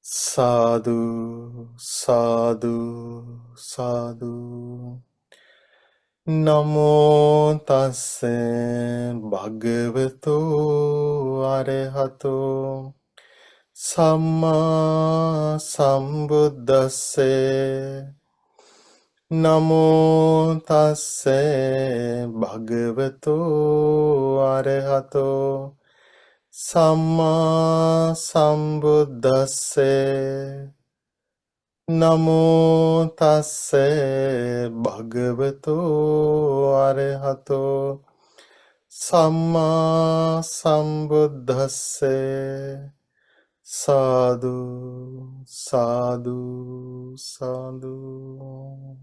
Sadhu, sadhu, sadhu. Namo tassa bhagavato arahato samma sambuddhassa. Namo tassa bhagavato arahato samma sambuddhassa. Namo tassa bhagavato arahato samma sambuddhassa. Sadhu, sadhu, sadhu.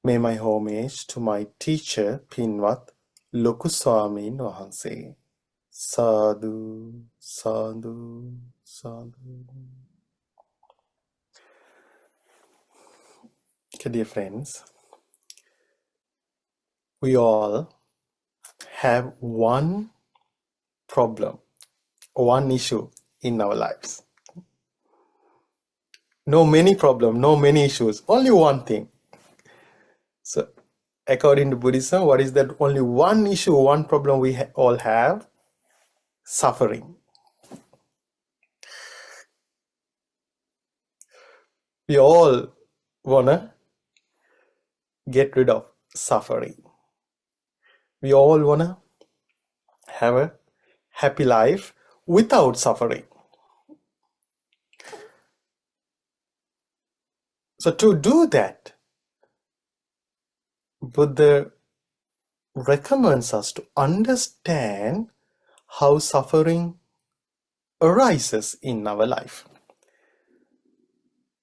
May my homage to my teacher, Pinvat Loku Swamin Wahanse. Sadhu, sadhu, sadhu. Okay, dear friends, we all have one problem, one issue in our lives. No many problems, no many issues, only one thing. So, according to Buddhism, what is that? Only one issue, one problem we all have? Suffering. We all wanna get rid of suffering. We all wanna have a happy life without suffering. So to do that, Buddha recommends us to understand how suffering arises in our life.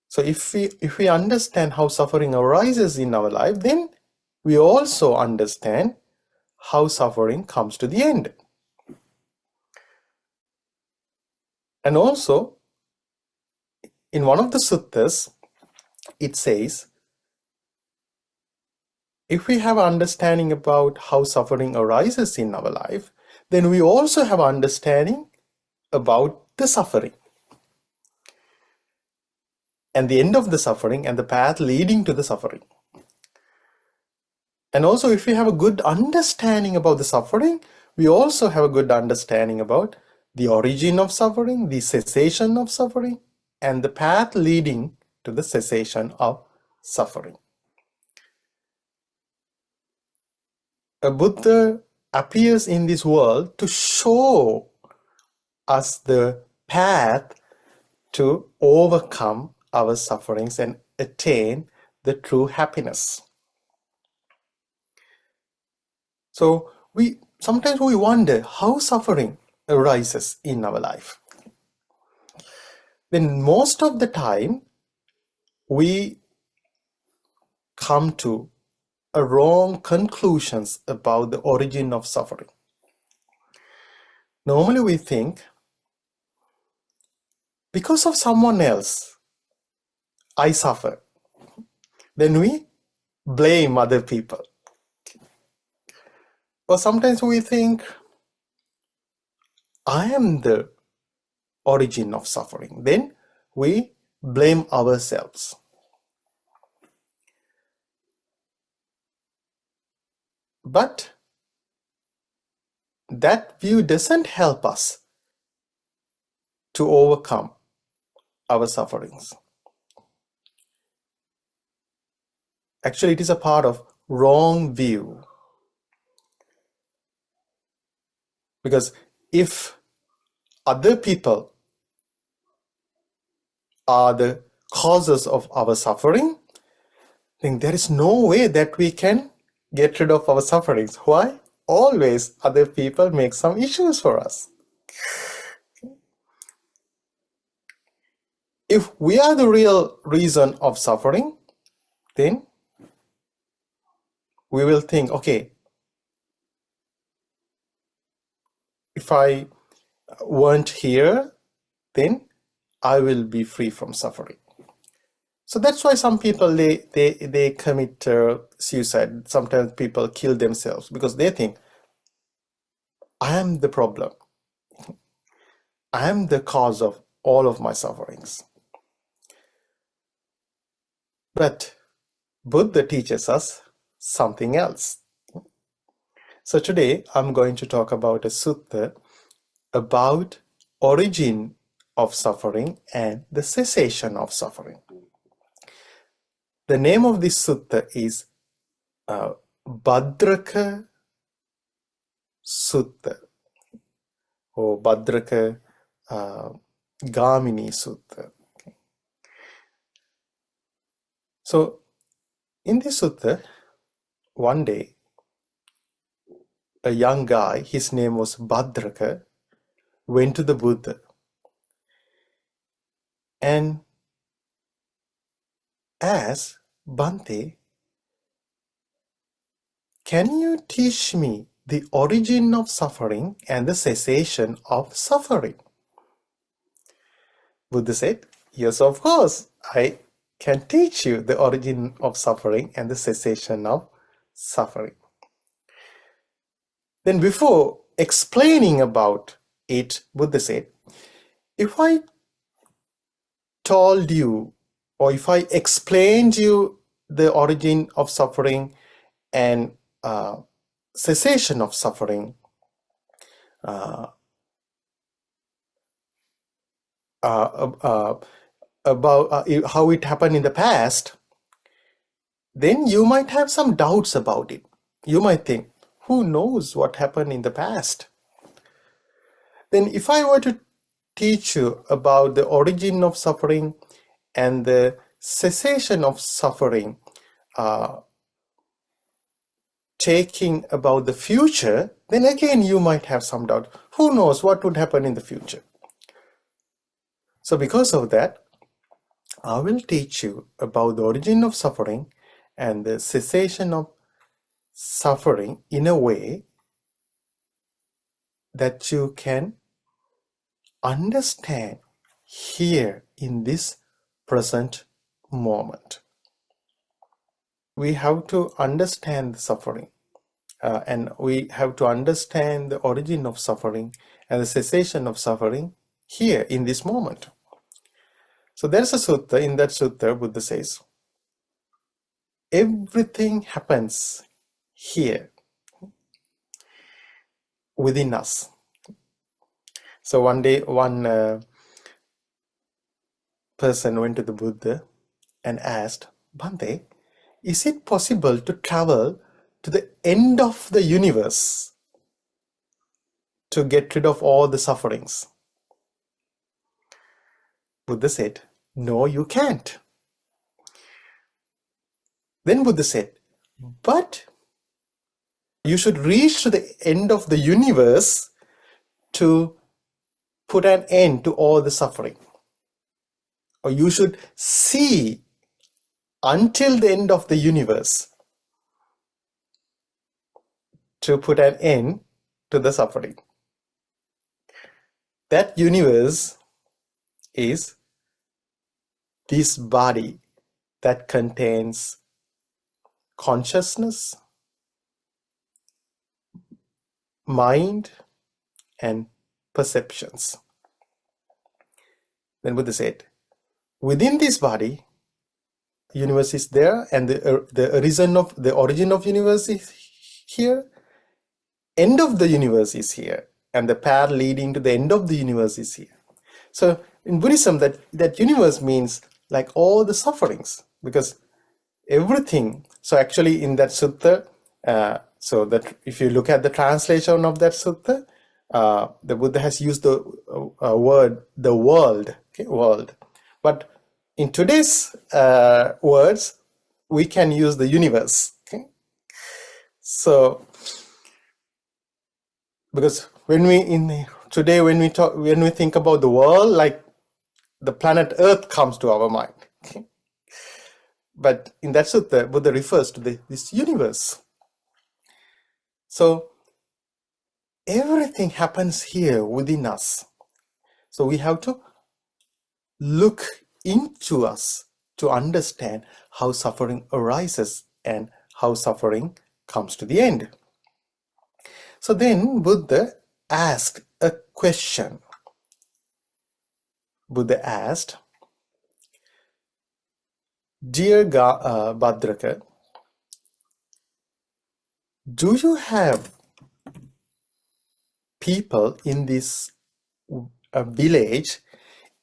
So if we understand how suffering arises in our life, then we also understand how suffering comes to the end. And also, in one of the suttas, it says, if we have understanding about how suffering arises in our life, then we also have understanding about the suffering and the end of the suffering and the path leading to the suffering. And also, if we have a good understanding about the suffering, we also have a good understanding about the origin of suffering, the cessation of suffering, and the path leading to the cessation of suffering. A Buddha appears in this world to show us the path to overcome our sufferings and attain the true happiness. So sometimes we wonder how suffering arises in our life. Then most of the time we come to a wrong conclusions about the origin of suffering. Normally we think, because of someone else, I suffer. Then we blame other people. Or sometimes we think, I am the origin of suffering. Then we blame ourselves. But that view doesn't help us to overcome our sufferings. Actually, it is a part of wrong view. Because if other people are the causes of our suffering, then there is no way that we can get rid of our sufferings. Why? Always other people make some issues for us. If we are the real reason of suffering, then we will think, okay, if I weren't here, then I will be free from suffering. So that's why some people, they commit suicide. Sometimes people kill themselves because they think, I am the problem. I am the cause of all of my sufferings. But Buddha teaches us something else. So today I'm going to talk about a sutta about origin of suffering and the cessation of suffering. The name of this sutta is Bhadraka Sutta or Bhadraka Gamini Sutta. Okay. So in this sutta, one day a young guy, his name was Bhadraka, went to the Buddha and asked, Bhante, can you teach me the origin of suffering and the cessation of suffering? Buddha said, yes, of course, I can teach you the origin of suffering and the cessation of suffering. Then before explaining about it, Buddha said, if I told you or if I explained you the origin of suffering and cessation of suffering, about how it happened in the past, then you might have some doubts about it. You might think, who knows what happened in the past? Then if I were to teach you about the origin of suffering and the cessation of suffering, taking about the future, then again you might have some doubt. Who knows what would happen in the future? So because of that, I will teach you about the origin of suffering and the cessation of suffering in a way that you can understand here in this present moment. We have to understand the suffering and we have to understand the origin of suffering and the cessation of suffering here in this moment. So there's a sutta. In that sutta, Buddha says, everything happens here within us. So one day, one person went to the Buddha and asked, Bhante, is it possible to travel to the end of the universe to get rid of all the sufferings? Buddha said, no, you can't. Then Buddha said, but you should reach to the end of the universe to put an end to all the suffering. Or you should see until the end of the universe to put an end to the suffering. That universe is this body that contains consciousness, mind, and perceptions. Then Buddha said, within this body, universe is there, and the origin of universe is here, end of the universe is here, and the path leading to the end of the universe is here. So in Buddhism, that universe means like all the sufferings, because everything. So actually in that sutta, so that if you look at the translation of that sutta, the Buddha has used the word the world, okay, world. But in today's words, we can use the universe. Okay, so because when we think about the world, like the planet Earth comes to our mind. Okay? But in that sutta, Buddha refers to this universe. So everything happens here within us. So we have to look into us to understand how suffering arises and how suffering comes to the end. So then Buddha asked a question. Buddha asked, Dear Bhadraka, do you have people in this village,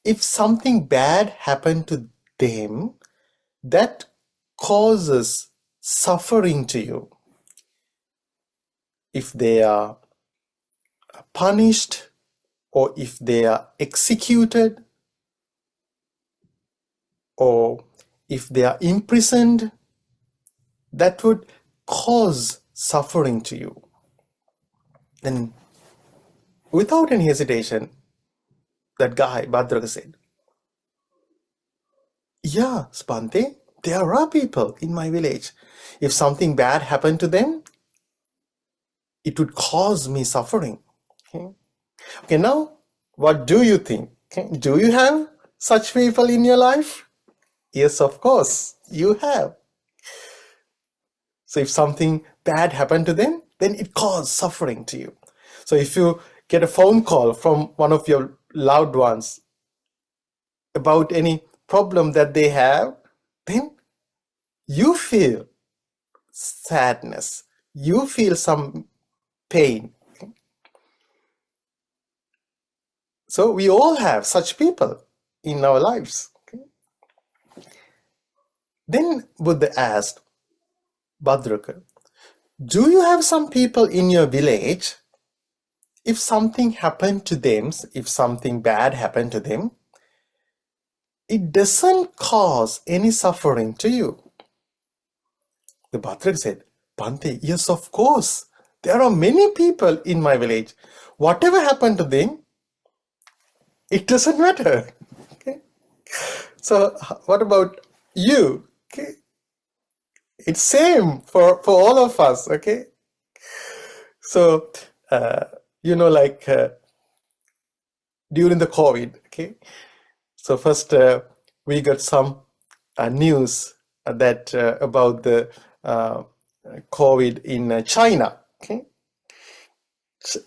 if something bad happened to them, that causes suffering to you? If they are punished or if they are executed or if they are imprisoned, that would cause suffering to you. Then, without any hesitation, that guy, Bhadraka, said, yeah, Spante, there are people in my village. If something bad happened to them, it would cause me suffering. Okay, now, what do you think? Okay, do you have such people in your life? Yes, of course, you have. So if something bad happened to them, then it caused suffering to you. So if you get a phone call from one of your loved ones about any problem that they have, then you feel sadness, you feel some pain. So we all have such people in our lives. Then Buddha asked Bhadraka, do you have some people in your village, if something happened to them, if something bad happened to them, it doesn't cause any suffering to you? The Bhadraka said, Bhante, yes, of course. There are many people in my village. Whatever happened to them, it doesn't matter. Okay? So what about you? Okay? It's same for all of us. Okay? So, like during the COVID, okay? So first we got some news that about the COVID in China. Okay,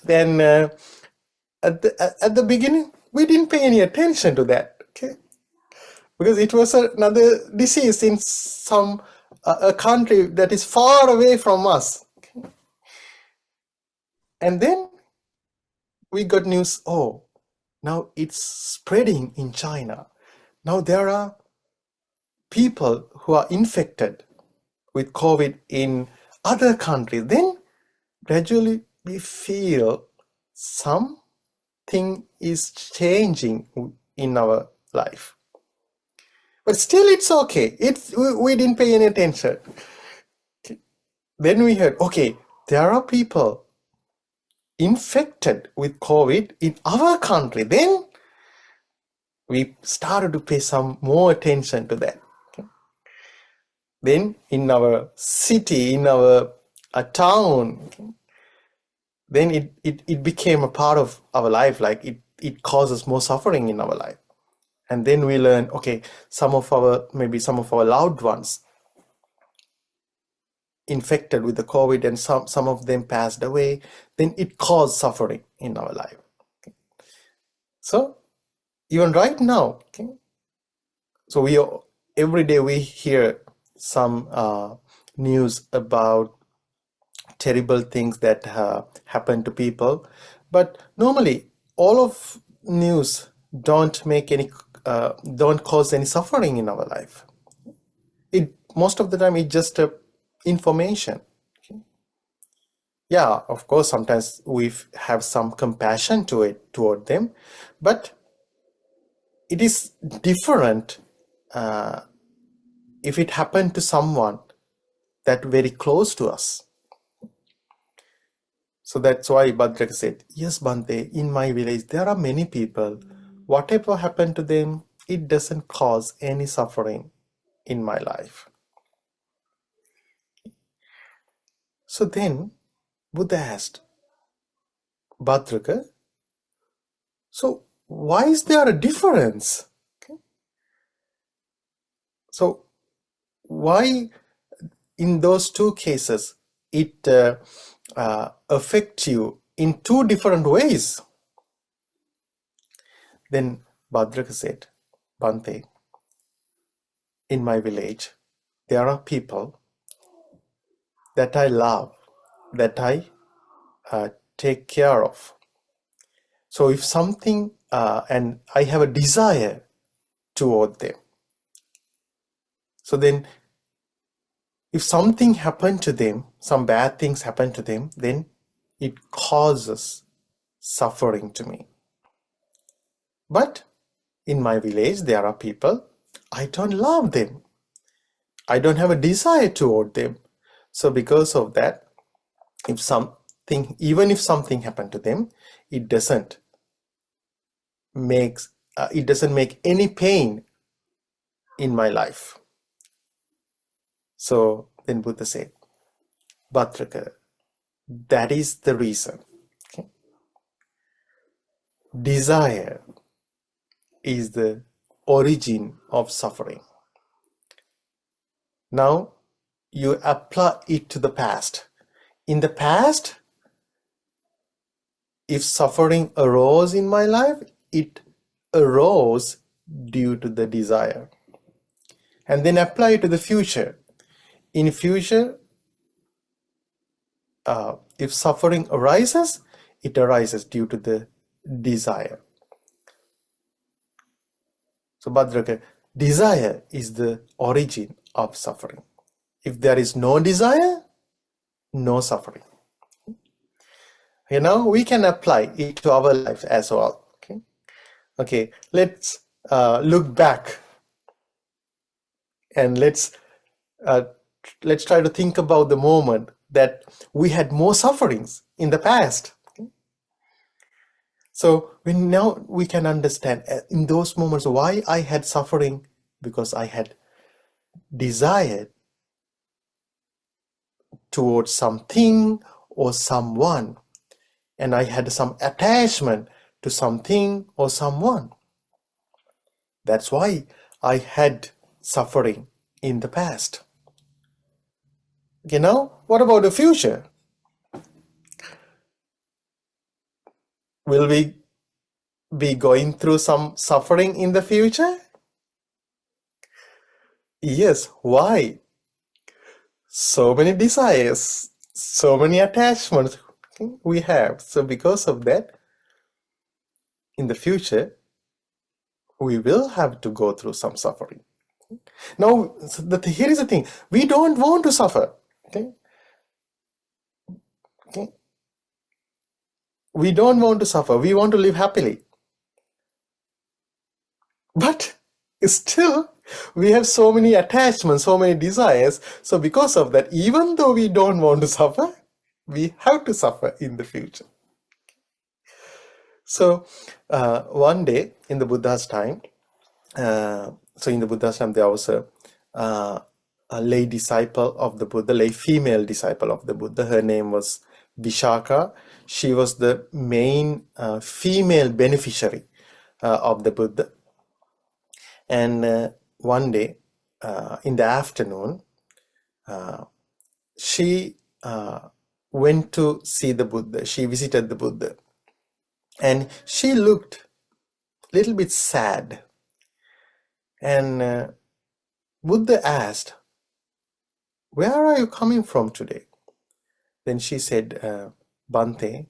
then at the beginning we didn't pay any attention to that. Okay, because it was another disease in some a country that is far away from us. Okay? And then we got news. Oh, now it's spreading in China. Now there are people who are infected with COVID in other countries. Then gradually we feel something is changing in our life. But still it's okay. We didn't pay any attention. Then we heard, okay, there are people infected with COVID in our country. Then we started to pay some more attention to that. Then in our city, in our town, then it became a part of our life, like it causes more suffering in our life. And then we learn, okay, maybe some of our loved ones infected with the COVID and some of them passed away, then it caused suffering in our life. Okay. So even right now, okay, so every day we hear some news about terrible things that happen to people, but normally all of news don't cause any suffering in our life. Most of the time it's just information. Okay? Yeah, of course sometimes we have some compassion toward them, but it is different if it happened to someone that very close to us. So that's why Bhadraka said, yes, Bhante, in my village there are many people. Whatever happened to them, it doesn't cause any suffering in my life. So then Buddha asked Bhadraka, so why is there a difference? Okay. So why in those two cases it affects you in two different ways? Then Bhadraka said, Bhante, in my village, there are people that I love, that I take care of. So if something, and I have a desire toward them. So then if something happened to them, some bad things happen to them, then it causes suffering to me. But in my village, there are people, I don't love them. I don't have a desire toward them. So because of that, even if something happened to them, it doesn't make any pain in my life. So then Buddha said, Bhadraka, that is the reason. Okay? Desire is the origin of suffering. Now you apply it to the past. In the past, if suffering arose in my life, it arose due to the desire. And then apply it to the future. In future, if suffering arises, it arises due to the desire. So Bhadraka, desire is the origin of suffering. If there is no desire, no suffering. Now we can apply it to our life as well. Okay, let's look back and let's try to think about the moment that we had more sufferings in the past. So now we can understand in those moments why I had suffering, because I had desired towards something or someone, and I had some attachment to something or someone. That's why I had suffering in the past. Okay, now what about the future? Will we be going through some suffering in the future? Yes. Why? So many desires, so many attachments we have. So because of that, in the future, we will have to go through some suffering. Now, here is the thing. We don't want to suffer. Okay? We don't want to suffer. We want to live happily. But still, we have so many attachments, so many desires. So because of that, even though we don't want to suffer, we have to suffer in the future. So one day in the Buddha's time, there was a lay disciple of the Buddha, lay female disciple of the Buddha. Her name was Vishaka. She was the main female beneficiary of the Buddha. And one day in the afternoon, she went to see the Buddha. She visited the Buddha. And she looked a little bit sad. And Buddha asked, "Where are you coming from today?" Then she said, "Bhante,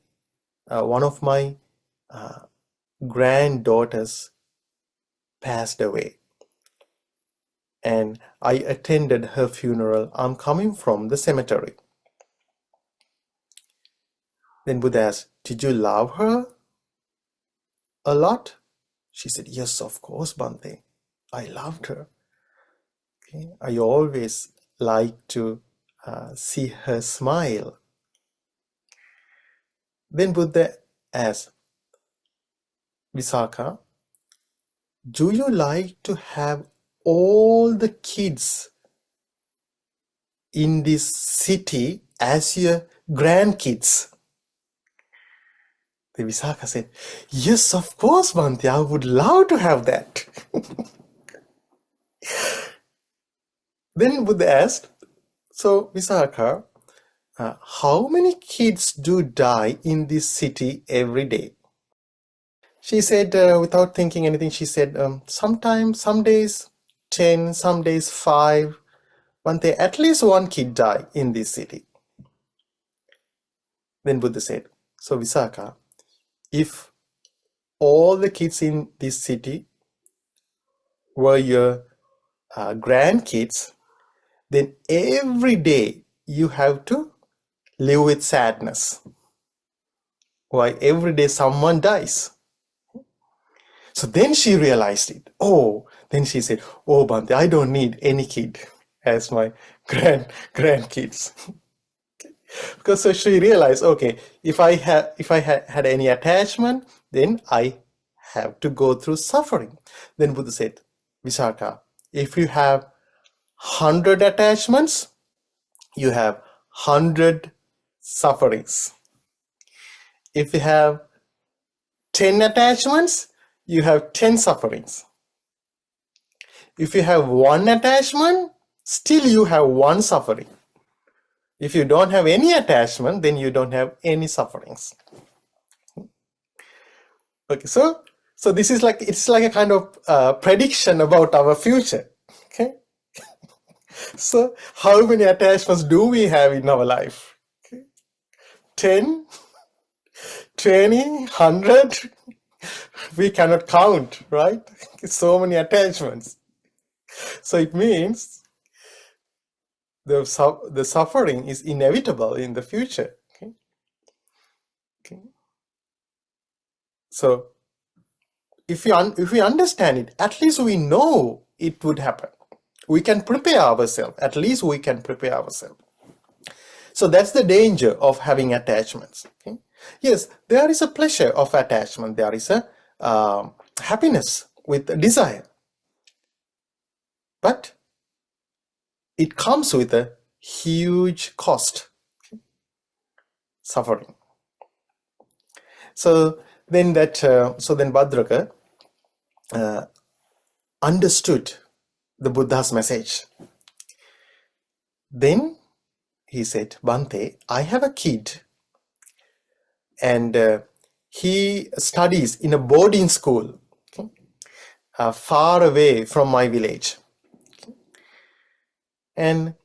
one of my granddaughters passed away. And I attended her funeral. I'm coming from the cemetery." Then Buddha asked, "Did you love her a lot?" She said, "Yes, of course, Bhante. I loved her. Okay? I always like to see her smile." Then Buddha asked, "Visakha, do you like to have all the kids in this city as your grandkids?" The Visakha said, "Yes, of course, Bhante. I would love to have that." Then Buddha asked, "So, Visakha, how many kids do die in this city every day?" She said, without thinking anything, she said, sometimes, some days 10, some days 5, Bhante, at least one kid die in this city. Then Buddha said, so Visakha, if all the kids in this city were your grandkids, then every day you have to live with sadness. Why? Every day someone dies. So then she realized it. Oh, then she said, oh, Bhante, I don't need any kid as my grandkids. Because so she realized, okay, if I had any attachment, then I have to go through suffering. Then Buddha said, Visakha, if you have 100 attachments, you have 100 sufferings. If you have 10 attachments, you have 10 sufferings. If you have one attachment, still you have one suffering. If you don't have any attachment, then you don't have any sufferings. Okay, so this is like, it's like a kind of prediction about our future. Okay, so how many attachments do we have in our life? Okay. 10, 20, 100? We cannot count, right? So many attachments. So it means the suffering is inevitable in the future. Okay. Okay. So if we understand it, at least we know it would happen. We can prepare ourselves. At least we can prepare ourselves. So that's the danger of having attachments. Okay? Yes, there is a pleasure of attachment. There is a happiness with desire. But it comes with a huge cost, okay? Suffering. So then Bhadraka understood the Buddha's message. Then he said, Bhante, I have a kid, and he studies in a boarding school, okay, far away from my village. Okay. And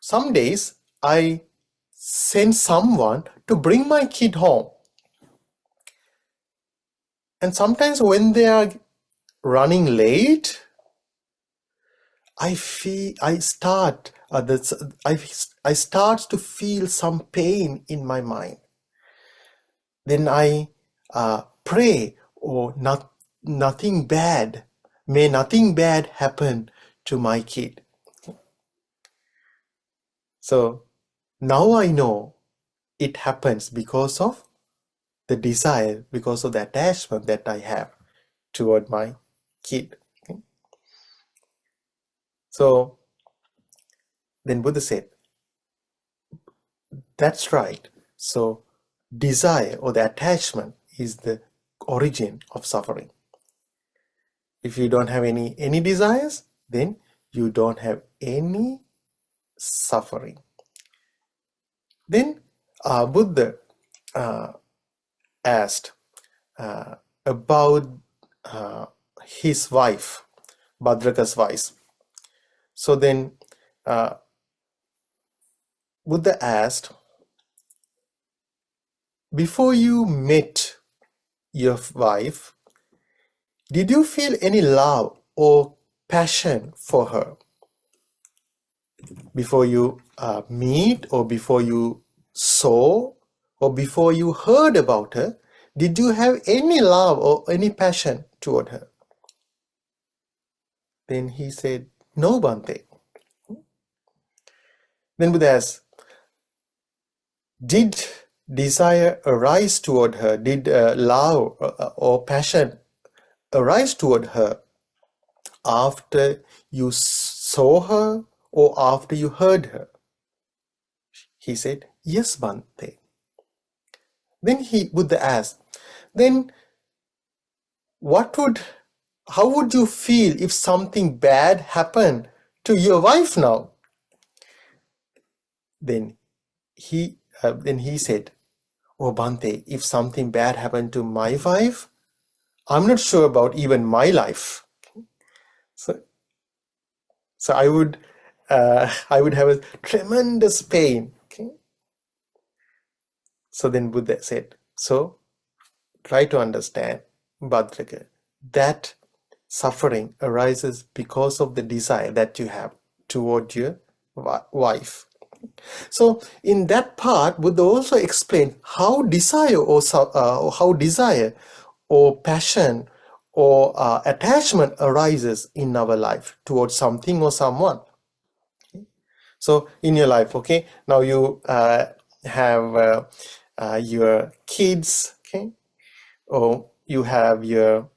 some days I send someone to bring my kid home. And sometimes when they are running late, I start to feel some pain in my mind. Then I pray, oh, nothing bad, may nothing bad happen to my kid. So now I know it happens because of the desire, because of the attachment that I have toward my kid. Okay? So then Buddha said, that's right. So desire or the attachment is the origin of suffering. If you don't have any desires, then you don't have any suffering. Then Buddha asked about his wife, Bhadraka's wife. So then Buddha asked, before you met your wife, did you feel any love or passion for her? Before you meet, or before you saw, or before you heard about her, did you have any love or any passion toward her? Then he said, no, Bhante. Then Buddha asked, did desire arise toward her? Did love or passion arise toward her after you saw her or after you heard her? He said, yes, Bhante. Then Buddha asked, then how would you feel if something bad happened to your wife now? Then he said, oh, Bhante, if something bad happened to my wife, I'm not sure about even my life. So, so I would have a tremendous pain. Okay? So then Buddha said, so try to understand, Bhadraka, that suffering arises because of the desire that you have toward your wife. So in that part, Buddha also explained how desire or passion or attachment arises in our life towards something or someone. So in your life, okay, now you have your kids, okay, or you have your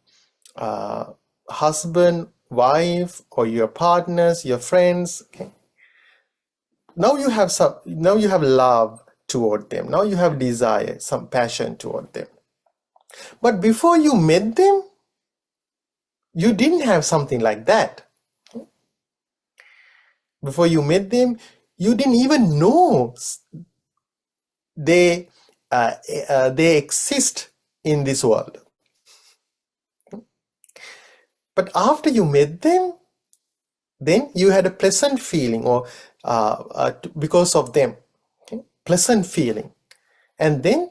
husband, wife, or your partners, your friends, okay. Now you have love toward them. Now you have desire, some passion toward them. But before you met them, you didn't have something like that. Before you met them, you didn't even know they exist in this world. But after you met them, then you had a pleasant feeling, or because of them, okay? Pleasant feeling. And then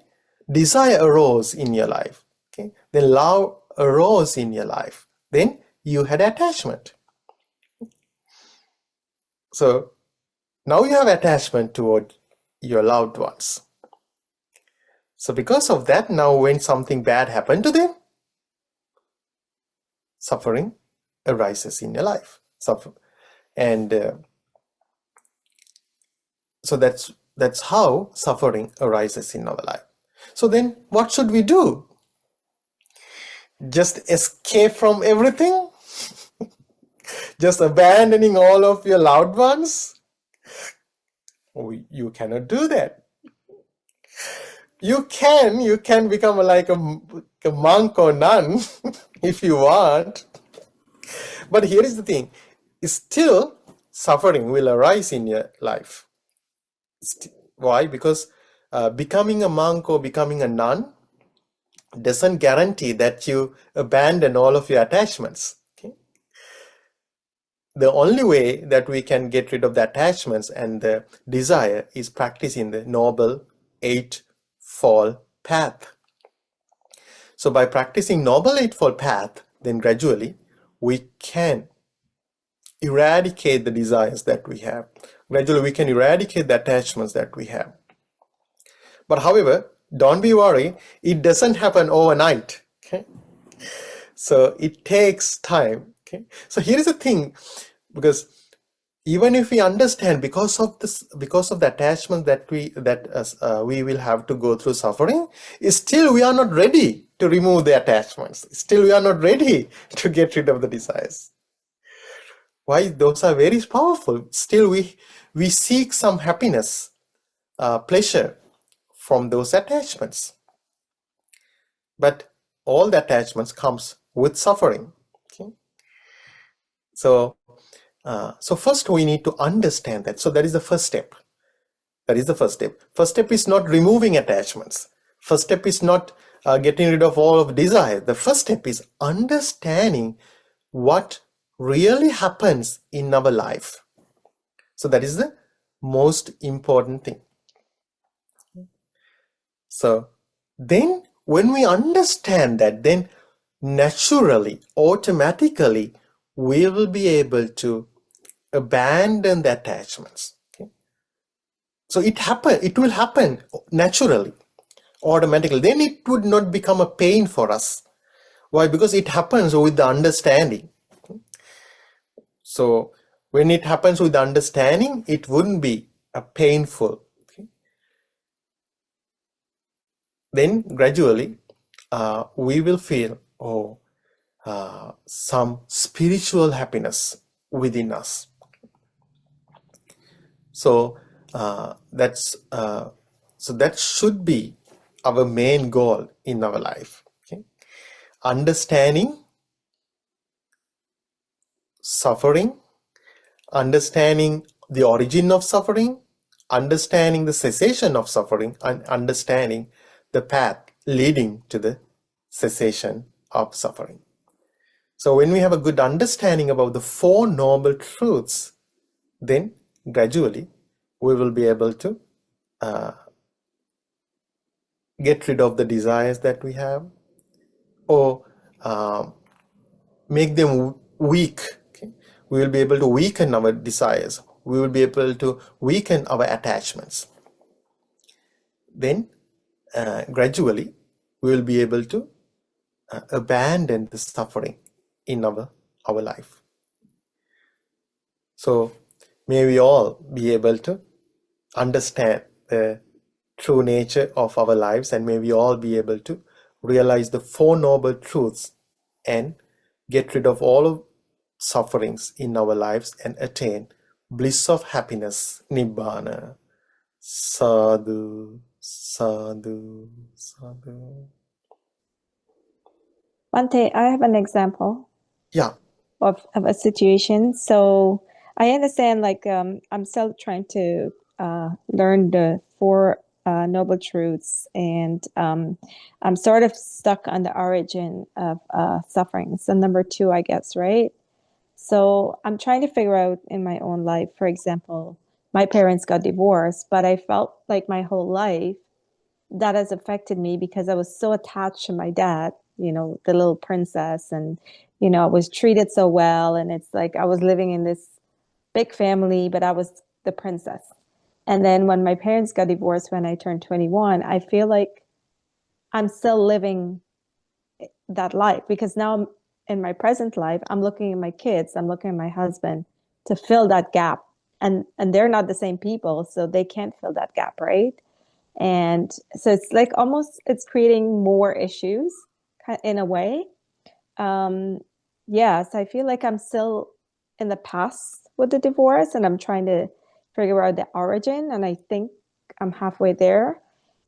desire arose in your life. Okay? Then love arose in your life. Then you had attachment. So now you have attachment toward your loved ones. So because of that, now when something bad happened to them, suffering arises in your life. And so that's how suffering arises in our life. So then what should we do? Just escape from everything? Just abandoning all of your loved ones? You cannot do that. You can become like a monk or nun if you want. But here is the thing. Still, suffering will arise in your life. Why? Because becoming a monk or becoming a nun doesn't guarantee that you abandon all of your attachments. Okay? The only way that we can get rid of the attachments and the desire is practicing the Noble Eightfold Path. So by practicing Noble Eightfold Path, then gradually we can eradicate the desires that we have. Gradually we can eradicate the attachments that we have. But however, don't be worried, it doesn't happen overnight. Okay? So it takes time. Okay? So here is the thing, because even if we understand because of the attachment that we will have to go through suffering, still we are not ready to remove the attachments. Still we are not ready to get rid of the desires. Why? Those are very powerful. Still we seek some happiness, pleasure from those attachments. But all the attachments comes with suffering. Okay? So first we need to understand that. So that is the first step. That is the first step. First step is not removing attachments. First step is not getting rid of all of desire. The first step is understanding what really happens in our life. So that is the most important thing. So then when we understand that, then naturally, automatically, we will be able to abandon the attachments. Okay? So it will happen naturally, automatically. Then it would not become a pain for us. Why? Because it happens with the understanding. Okay? So when it happens with the understanding, it wouldn't be a painful. Okay? Then gradually, we will feel, some spiritual happiness within us. So that should be our main goal in our life. Okay? Understanding suffering, understanding the origin of suffering, understanding the cessation of suffering, and understanding the path leading to the cessation of suffering. So when we have a good understanding about the Four Noble Truths, then gradually we will be able to get rid of the desires that we have, or make them weak. Okay? We will be able to weaken our desires. We will be able to weaken our attachments. Then gradually we will be able to abandon the suffering in our life. So may we all be able to understand the true nature of our lives, and may we all be able to realize the Four Noble Truths and get rid of all of sufferings in our lives and attain bliss of happiness, Nibbana. Sadhu, sadhu, sadhu. Bhante, I have an example. Yeah. Of a situation. So I understand, like, I'm still trying to learn the Four Noble Truths, and I'm sort of stuck on the origin of suffering. So number two, I guess, right? So I'm trying to figure out in my own life, for example, my parents got divorced, but I felt like my whole life that has affected me because I was so attached to my dad, the little princess, and, I was treated so well. And it's like I was living in this big family, but I was the princess. And then when my parents got divorced when I turned 21, I feel like I'm still living that life, because now in my present life, I'm looking at my kids, I'm looking at my husband to fill that gap. And they're not the same people, so they can't fill that gap, right? And so it's like almost it's creating more issues in a way. So I feel like I'm still in the past with the divorce, and I'm trying to figure out the origin. And I think I'm halfway there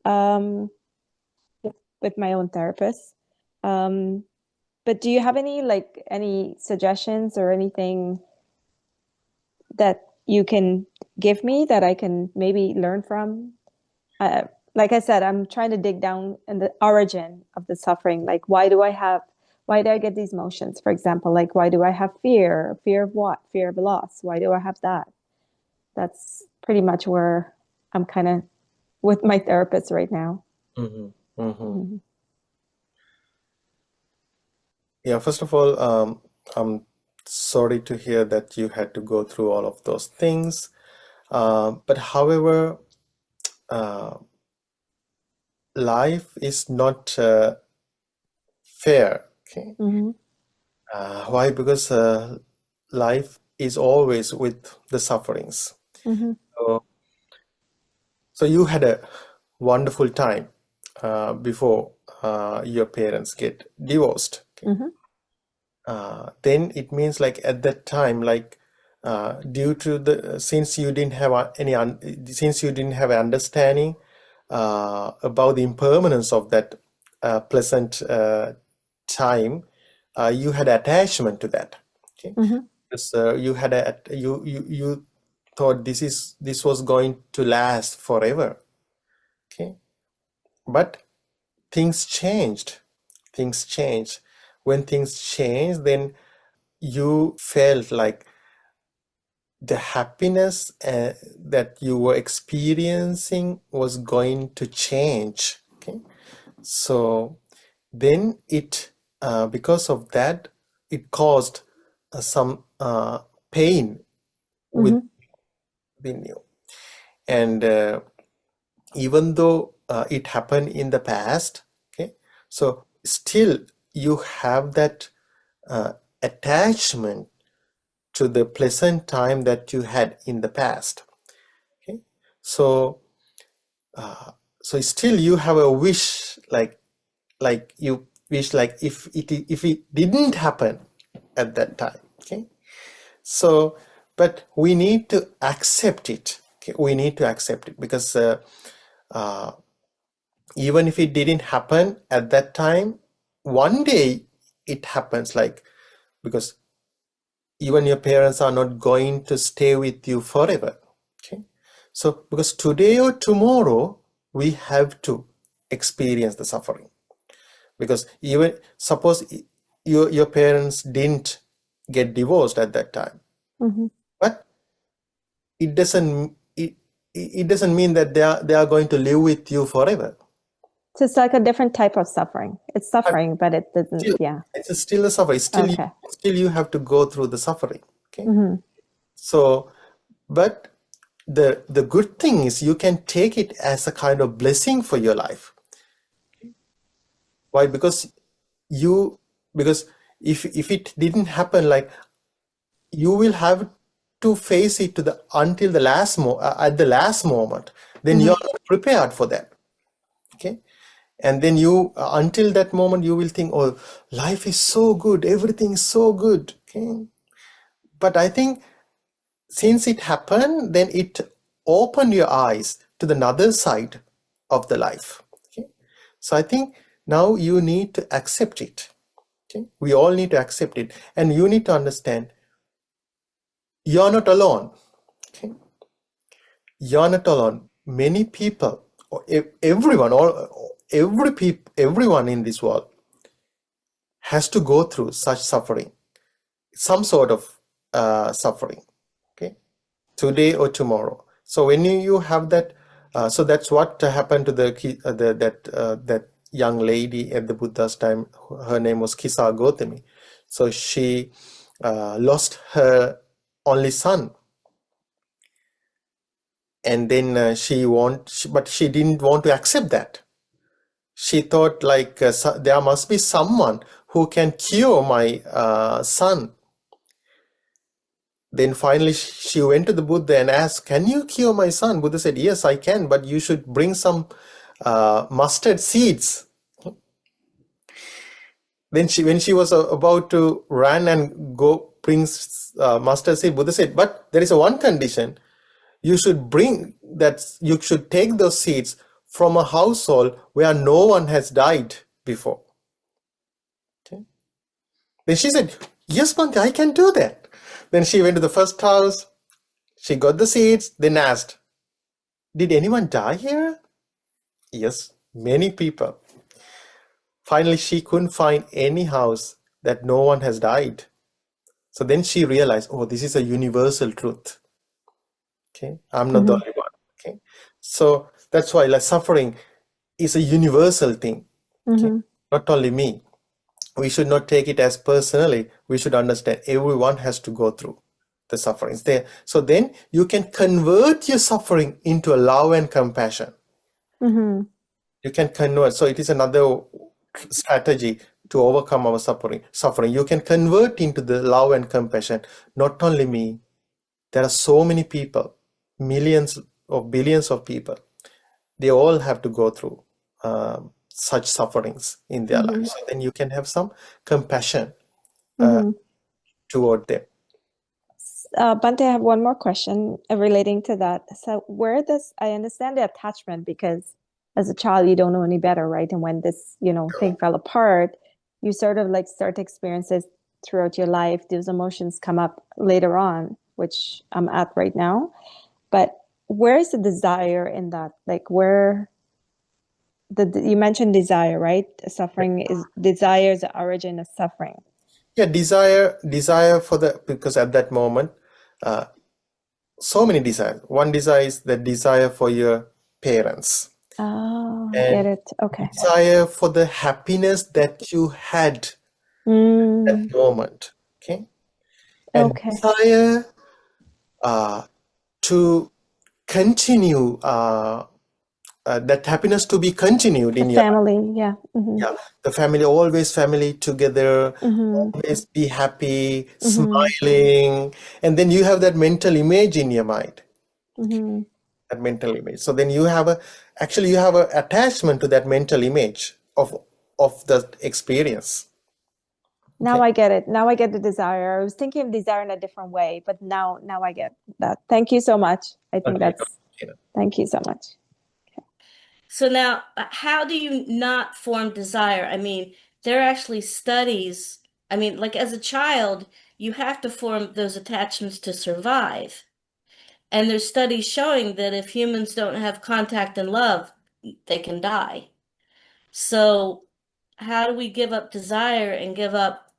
with my own therapist. But do you have any suggestions or anything that you can give me that I can maybe learn from? Like I said, I'm trying to dig down in the origin of the suffering. Like, why do I get these emotions? For example, like, why do I have fear? Fear of what? Fear of loss. Why do I have that? That's pretty much where I'm kind of with my therapist right now. Mm-hmm. Mm-hmm. Mm-hmm. Yeah, first of all, I'm sorry to hear that you had to go through all of those things. But however, life is not fair. Okay. Mm-hmm. Why? Because life is always with the sufferings. Mm-hmm. So you had a wonderful time before your parents get divorced. Okay? Mm-hmm. Then it means like at that time, like due to the since you didn't have since you didn't have an understanding about the impermanence of that pleasant time, you had attachment to that. Okay, Mm-hmm. because you had you thought this was going to last forever. Okay, but things changed. Things change. When things change, then you felt like the happiness that you were experiencing was going to change. Okay, so then because of that, it caused some pain within you. And even though it happened in the past, okay, so still you have that attachment to the pleasant time that you had in the past. Okay, so still you have a wish, like you wish like if it didn't happen at that time. Okay, so but we need to accept it. Okay, we need to accept it because even if it didn't happen at that time, one day it happens, like because even your parents are not going to stay with you forever. Okay, so because today or tomorrow we have to experience the suffering, Because even suppose your parents didn't get divorced at that time, Mm-hmm. but it doesn't mean that they are going to live with you forever. So it's like a different type of suffering. It's But suffering, but it doesn't, still, yeah. it's still a suffering. Okay. Still you have to go through the suffering. Okay. Mm-hmm. So, but the good thing is you can take it as a kind of blessing for your life. Why? You because if it didn't happen, like, you will have to face it to the until the at the last moment. Then Mm-hmm. you're not prepared for that. Okay. And then until that moment, you will think, oh, life is so good, everything is so good. Okay. But I think since it happened, then it opened your eyes to the other side of the life. Okay. So I think now you need to accept it. Okay. We all need to accept it. And you need to understand you're not alone. Okay. You're not alone. Many people, or everyone, everyone in this world has to go through such suffering, some sort of suffering. Okay. Today or tomorrow. So when you have that, so that's what happened to that young lady at the Buddha's time. Her name was Kisa Gotami. So she lost her only son, and then but she didn't want to accept that. She thought, like, there must be someone who can cure my son. Then finally she went to the Buddha and asked, "Can you cure my son?" Buddha said, "Yes, I can, but you should bring some mustard seeds." Then when she was about to run and go bring mustard seed, Buddha said, "But there is a one condition. You should take those seeds from a household where no one has died before." Okay. Then she said, "Yes, Bhante, I can do that." Then she went to the first house, she got the seeds, then asked, "Did anyone die here?" Yes, many people. Finally, she couldn't find any house that no one has died. So then she realized, oh, this is a universal truth. Okay, I'm not the Mm-hmm. only one. Okay, so that's why, like, suffering is a universal thing. Okay, Mm-hmm. not only me. We should not take it as personally. We should understand everyone has to go through the sufferings there. So then you can convert your suffering into a love and compassion. Mm-hmm. You can convert. So it is another strategy to overcome our suffering. You can convert into the love and compassion. Not only me, there are so many people, millions of billions of people. They all have to go through such sufferings in their Mm-hmm. lives. So then you can have some compassion uh, Mm-hmm. toward them. Bante, I have one more question relating to that. So, where does I understand the attachment because as a child you don't know any better, right? And when this, thing fell apart, you sort of like start to experience this throughout your life. Those emotions come up later on, which I'm at right now. But where is the desire in that? Like where you mentioned desire, right? Suffering is desire is the origin of suffering. Yeah, desire for because at that moment, uh, so many desires. One desire is the desire for your parents, Oh, get and it. Okay. desire for the happiness that you had at Mm, that moment. Okay, and okay. desire uh, to continue that happiness to be continued The in your life. family, yeah. Mm-hmm. Yeah, the family, always family together, Mm-hmm. always be happy, Mm-hmm. smiling, and then you have that mental image in your mind, Mm-hmm. that mental image. So then you have a attachment to that mental image of the experience. Now Okay. I get it. Now I get the desire. I was thinking of desire in a different way, but now I get that. Thank you so much. I think Okay. that's thank you so much. So now, how do you not form desire? I mean, there are actually studies. I mean, like as a child, you have to form those attachments to survive. And there's studies showing that if humans don't have contact and love, they can die. So how do we give up desire and give up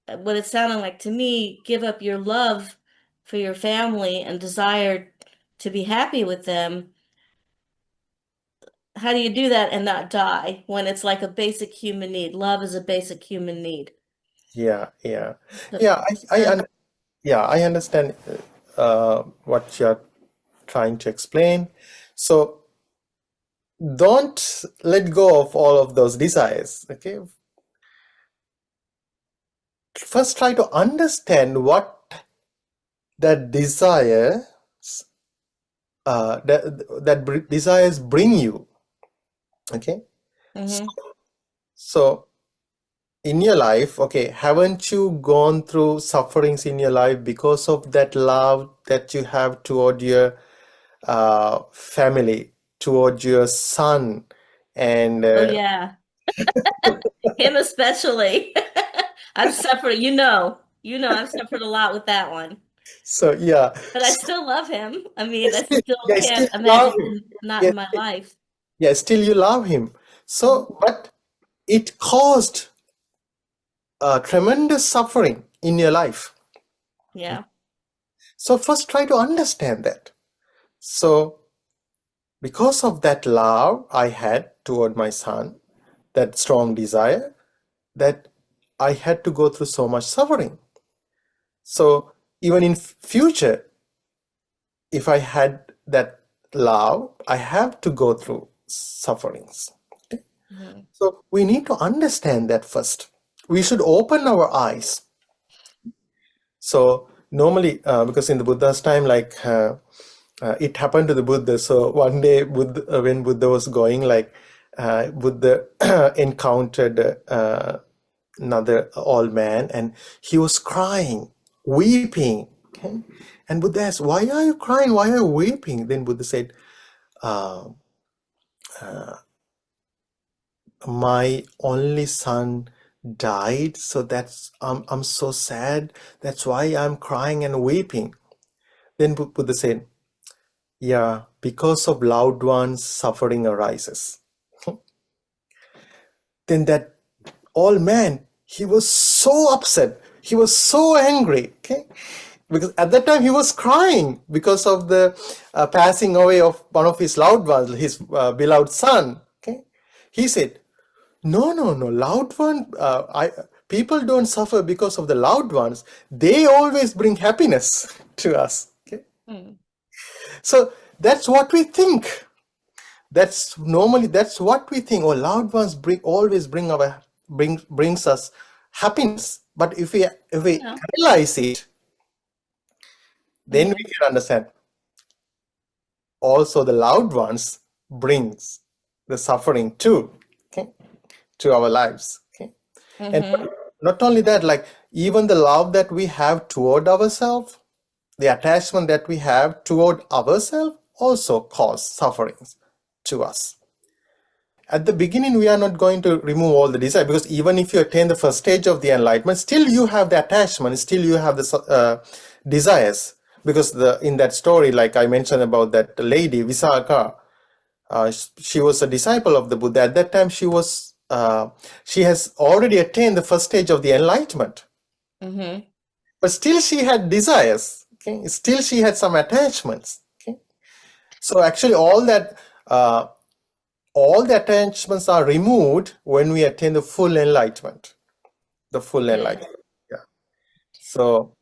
what it sounded like to me, give up your love for your family and desire to be happy with them? How do you do that and not die when it's like a basic human need? Love is a basic human need. Yeah, yeah, But, yeah. Yeah, I understand what you're trying to explain. So don't let go of all of those desires. Okay, first try to understand what that desire desires bring you. Okay, mm-hmm. so in your life, okay, haven't you gone through sufferings in your life because of that love that you have toward your family, toward your son, and Oh yeah, him especially. I've suffered, I've suffered a lot with that one. so yeah, But I so, still love him. I mean, I still yeah, still can't you love imagine him. him not Yeah, in my life. yeah, still you love him. Mhm. So, but it caused tremendous suffering in your life. Yeah. So first try to understand that. So because of that love I had toward my son, that strong desire, that I had to go through so much suffering. So even in future, if I had that love, I have to go through sufferings. Okay? Mhm. So we need to understand that first. We should open our eyes. So normally, because in the Buddha's time, it happened to the Buddha. So one day, when Buddha was going, Buddha encountered another old man, and he was crying, weeping. Okay? And Buddha asked, "Why are you crying? Why are you weeping?" Then Buddha said, uh, "My only son died, so I'm so sad. That's why I'm crying and weeping." Then Buddha said, "Yeah, because of loved ones, suffering arises." Then that old man, he was so upset. He was so angry. Okay, because at that time he was crying because of the passing away of one of his loved ones, his beloved son. Okay, he said, "No, no, no, loved one. People don't suffer because of the loved ones. They always bring happiness to us." Okay, Mm. so that's what we think. That's what we think. Oh, loved ones always brings us happiness. But if we Yeah. analyze it, then we Hmm. can understand also the loved ones brings the suffering too, okay, to our lives. Okay, and Hmm. not only that, like even the love that we have toward ourselves, the attachment that we have toward ourselves also cause sufferings to us. At the beginning, we are not going to remove all the desire, because even if you attain the first stage of the enlightenment, still you have the attachment, still you have the desires. Because in that story, like I mentioned about that lady Visakha, she was a disciple of the Buddha. At that time, she has already attained the first stage of the enlightenment, Hmm. but still she had desires. Okay, still she had some attachments. Okay, so actually uh, all the attachments are removed when we attain the full enlightenment. The full Okay. enlightenment. Yeah. So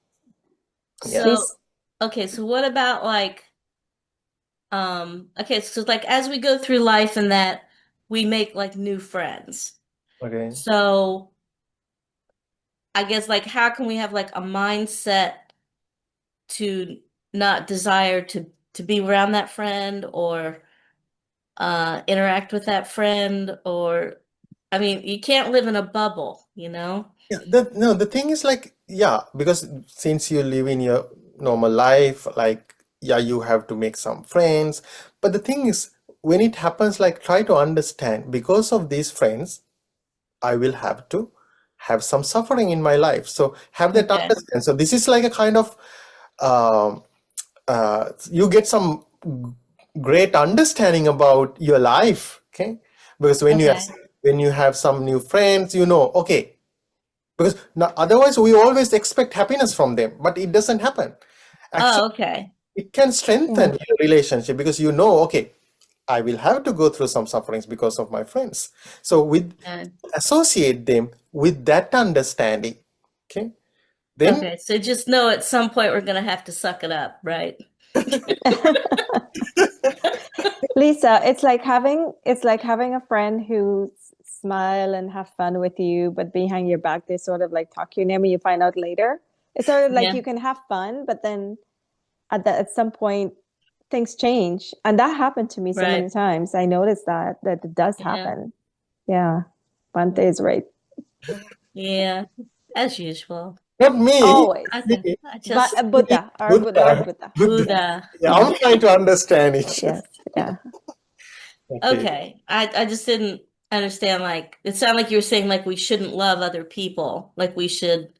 yeah. So, This okay, so what about like, okay, so like as we go through life and that we make like new friends. Okay. So I guess like how can we have like a mindset to not desire to be around that friend or interact with that friend or I mean, you can't live in a bubble, you know? Yeah. No, the thing is like, yeah, because since you live in your normal life, like, yeah, you have to make some friends. But the thing is, when it happens, like, try to understand, because of these friends, I will have to have some suffering in my life. So have that Okay. understand. So this is like a kind of um, you get some great understanding about your life. Okay, because when you are Okay. when you have some new friends, okay, because now, otherwise we always expect happiness from them, but it doesn't happen. Actually, Oh, okay. it can strengthen your relationship because okay, I will have to go through some sufferings because of my friends. So associate them with that understanding. Okay. Then Okay, so just know at some point we're gonna have to suck it up, right? Lisa, it's like having a friend who smile and have fun with you, but behind your back they sort of like talk your name and you find out later. It's sort of like Yeah, you can have fun, but then at some point things change. And that happened to me so many right. times. I noticed that it does Yeah. happen. Yeah. Bante is right. Yeah. As usual. not me. Always. Me, I But just Buddha, our Lord Buddha. Buddha. Buddha. Buddha. Yeah, I'm trying to understand it. Yes. Yeah. Okay. Okay. I just didn't understand, like it sounded like you were saying like we shouldn't love other people. Like we should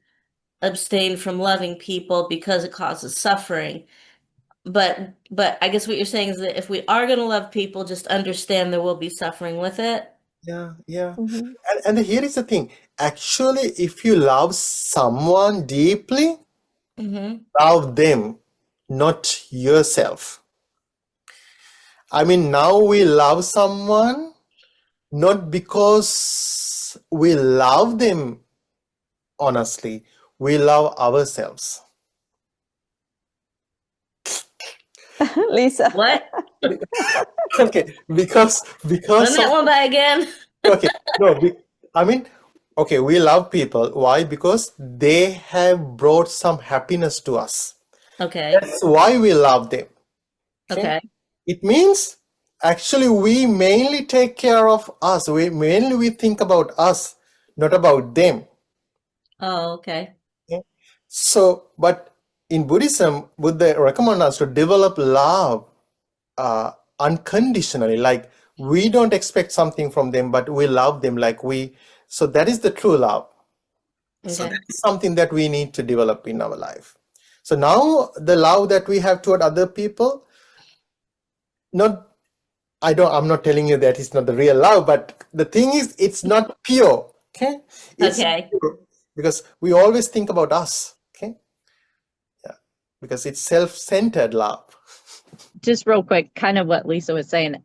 abstain from loving people because it causes suffering. But I guess what you're saying is that if we are gonna love people, just understand there will be suffering with it. Yeah, yeah. Mhm. And here is the thing. Actually, if you love someone deeply, Mm-hmm. love them, not yourself. I mean, now we love someone not because we love them honestly, we love ourselves. Lisa. What? Okay, Run because that of one by again. okay, no, I mean, okay, we love people. Why? Because they have brought some happiness to us. Okay. That's why we love them. Okay, Okay. it means actually we mainly take care of us. We think about us, not about them. Oh, okay. Okay? So, but in Buddhism, Buddha recommend us to develop love unconditionally. Like we don't expect something from them, but we love them like we. So that is the true love. So Okay. that's something that we need to develop in our life. So now the love that we have toward other people, not I'm not telling you that it's not the real love, but the thing is, it's not pure. Okay, it's Okay. pure because we always think about us. Okay, yeah, because it's self-centered love. Just real quick, kind of what Lisa was saying.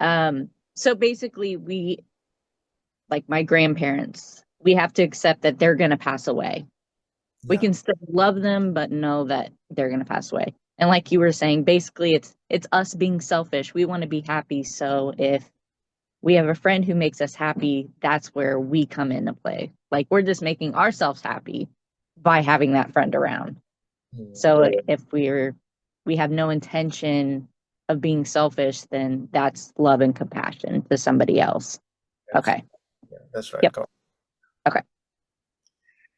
So basically, we, like my grandparents, we have to accept that they're going to pass away. We Yeah, can still love them, but know that they're going to pass away. And like you were saying, basically, it's us being selfish. We want to be happy. So if we have a friend who makes us happy, that's where we come into play. Like we're just making ourselves happy by having that friend around. So if we have no intention of being selfish, then that's love and compassion to somebody else. Okay. yeah, that's right. Yep. Okay.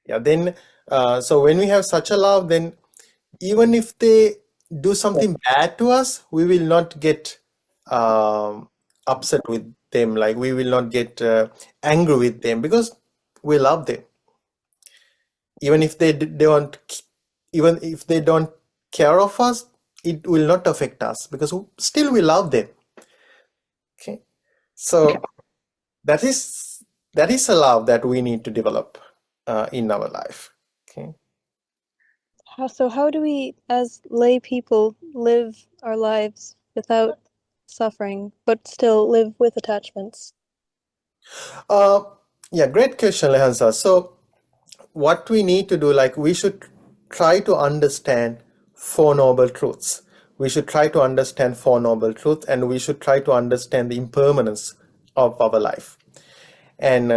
Yeah, then so when we have such a love, then even if they do something bad to us, we will not get upset with them. Like we will not get angry with them because we love them. Even if even if they don't care of us, it will not affect us because still we love them. Okay, Okay. so that is a love that we need to develop in our life. Okay. So how do we, as lay people, live our lives without suffering, but still live with attachments? Yeah, great question, Lehansa. So what we need to do, like we should try to understand Four Noble Truths. We should try to understand Four Noble Truths, and we should try to understand the impermanence of our life. And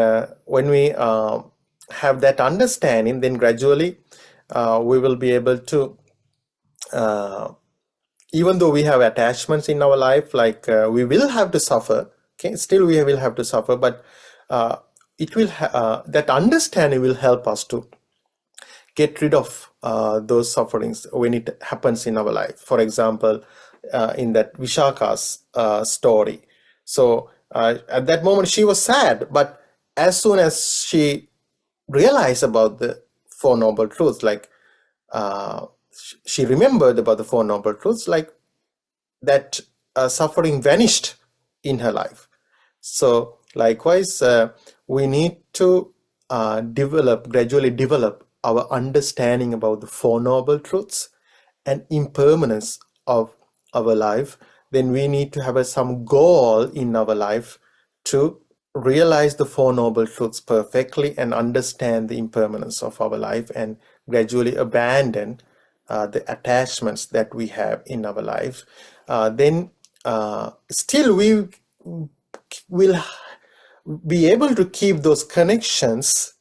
when we have that understanding, then gradually we will be able to, even though we have attachments in our life, like we will have to suffer, okay, still we will have to suffer, but that understanding will help us to get rid of those sufferings when it happens in our life. For example, in that Vishaka's story. So at that moment she was sad, but as soon as she realized about the Four Noble Truths, like she remembered about the Four Noble Truths, like that suffering vanished in her life. So likewise, we need to gradually develop our understanding about the Four Noble Truths and impermanence of our life. Then we need to have some goal in our life to realize the Four Noble Truths perfectly and understand the impermanence of our life, and gradually abandon the attachments that we have in our life. Then still we will be able to keep those connections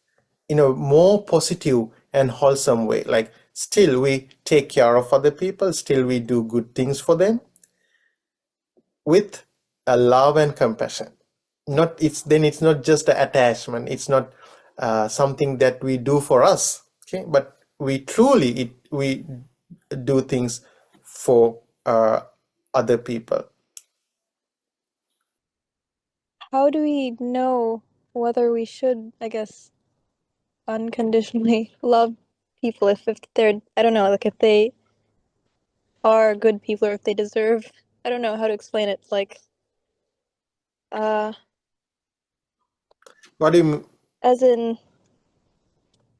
in a more positive and wholesome way. Like, still we take care of other people, still we do good things for them with a love and compassion. It's not just an attachment, it's not something that we do for us, okay, but we do things for other people. How do we know whether we should, I guess, unconditionally love people if they're, I don't know, like if they are good people or if they deserve, I don't know how to explain it. Like, What do you mean? as in,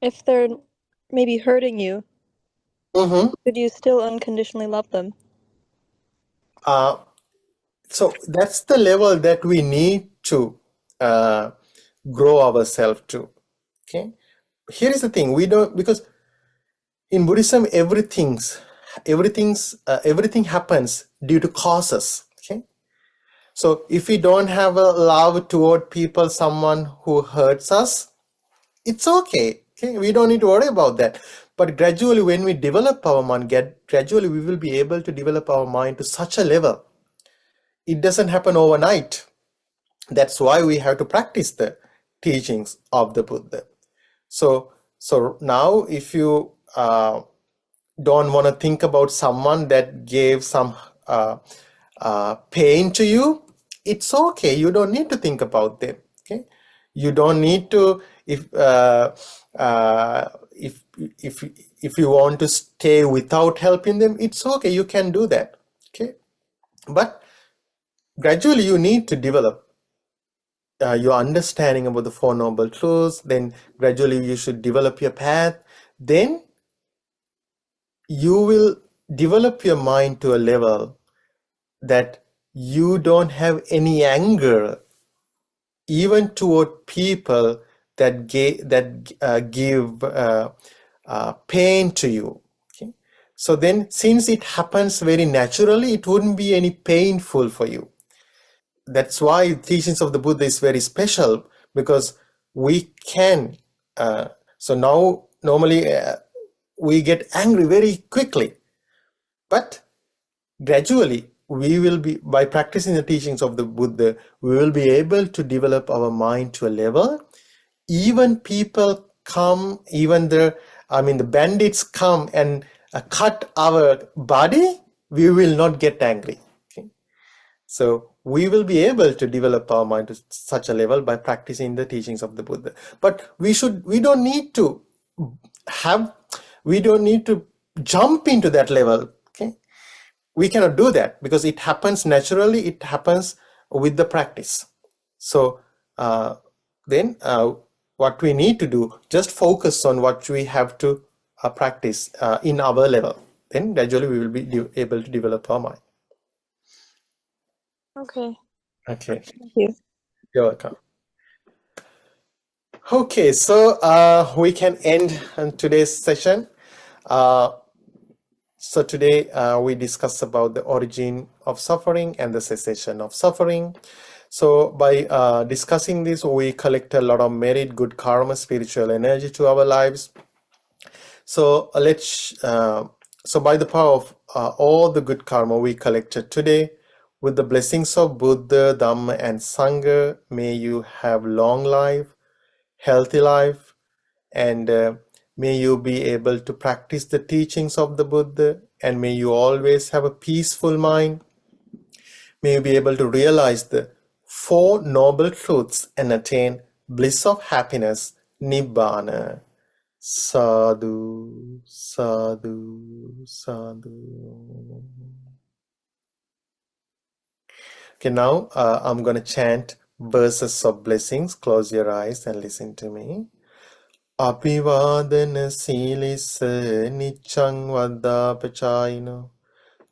if they're maybe hurting you, could you still unconditionally love them? So that's the level that we need to grow ourselves to. Okay, here is the thing: we don't, because in Buddhism everything happens due to causes. Okay, so if we don't have a love toward people, someone who hurts us, it's okay. Okay, we don't need to worry about that. But gradually, when we develop our mind, gradually we will be able to develop our mind to such a level. It doesn't happen overnight. That's why we have to practice the teachings of the Buddha. So now, if you don't want to think about someone that gave some pain to you, it's okay. You don't need to think about them. Okay, you don't need to. If you want to stay without helping them, it's okay. You can do that. Okay, but gradually you need to develop your understanding about the Four Noble Truths. Then gradually you should develop your path. Then you will develop your mind to a level that you don't have any anger even toward people that give pain to you. Okay? So then, since it happens very naturally, it wouldn't be any painful for you. That's why teachings of the Buddha is very special, because we can. So now, normally we get angry very quickly, but gradually we will be, by practicing the teachings of the Buddha, we will be able to develop our mind to a level. Even people come, even the bandits come and cut our body, we will not get angry. Okay? So we will be able to develop our mind to such a level by practicing the teachings of the Buddha. But we don't need to jump into that level. Okay, we cannot do that because it happens naturally. It happens with the practice. So then what we need to do, just focus on what we have to practice in our level. Then gradually we will be able to develop our mind. Okay. Okay. Thank you. You're welcome. Okay, so we can end today's session. So today we discussed about the origin of suffering and the cessation of suffering. So by discussing this, we collect a lot of merit, good karma, spiritual energy to our lives. So so by the power of all the good karma we collected today, with the blessings of Buddha, Dhamma, and Sangha, may you have long life, healthy life, and may you be able to practice the teachings of the Buddha, and may you always have a peaceful mind. May you be able to realize the Four Noble Truths and attain bliss of happiness, Nibbana. Sadhu, sadhu, sadhu. Okay, now I'm going to chant verses of blessings. Close your eyes and listen to me. Abhivadana silissa niccang vaddapachayino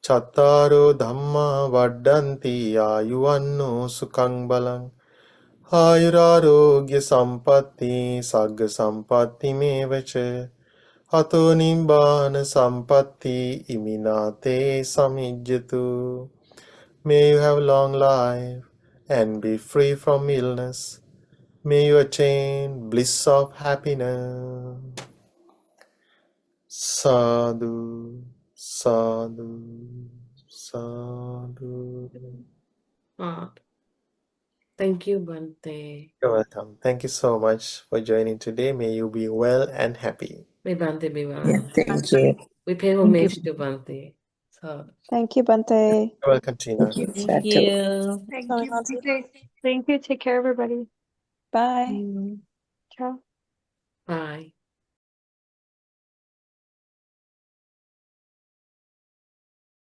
Chattaro dhamma vaddanti ayuvanno sukhang balang Ayurarogya sampatti sagga sampatti mevacha Hato nibbana sampatti iminate samijjatu. May you have long life and be free from illness. May you attain bliss of happiness. Sadhu, sadhu, sadhu. Thank you, Bante. You're welcome. Thank you so much for joining today. May you be well and happy. May Bante be well. Yeah, thank you. We pay homage to Bante. So, Thank you, Bante. You're welcome, Tina. Thank you. Thank Satu. you. Thank Sorry, you. Nancy. Okay. Thank you. Take care, everybody. Bye. Ciao. bye.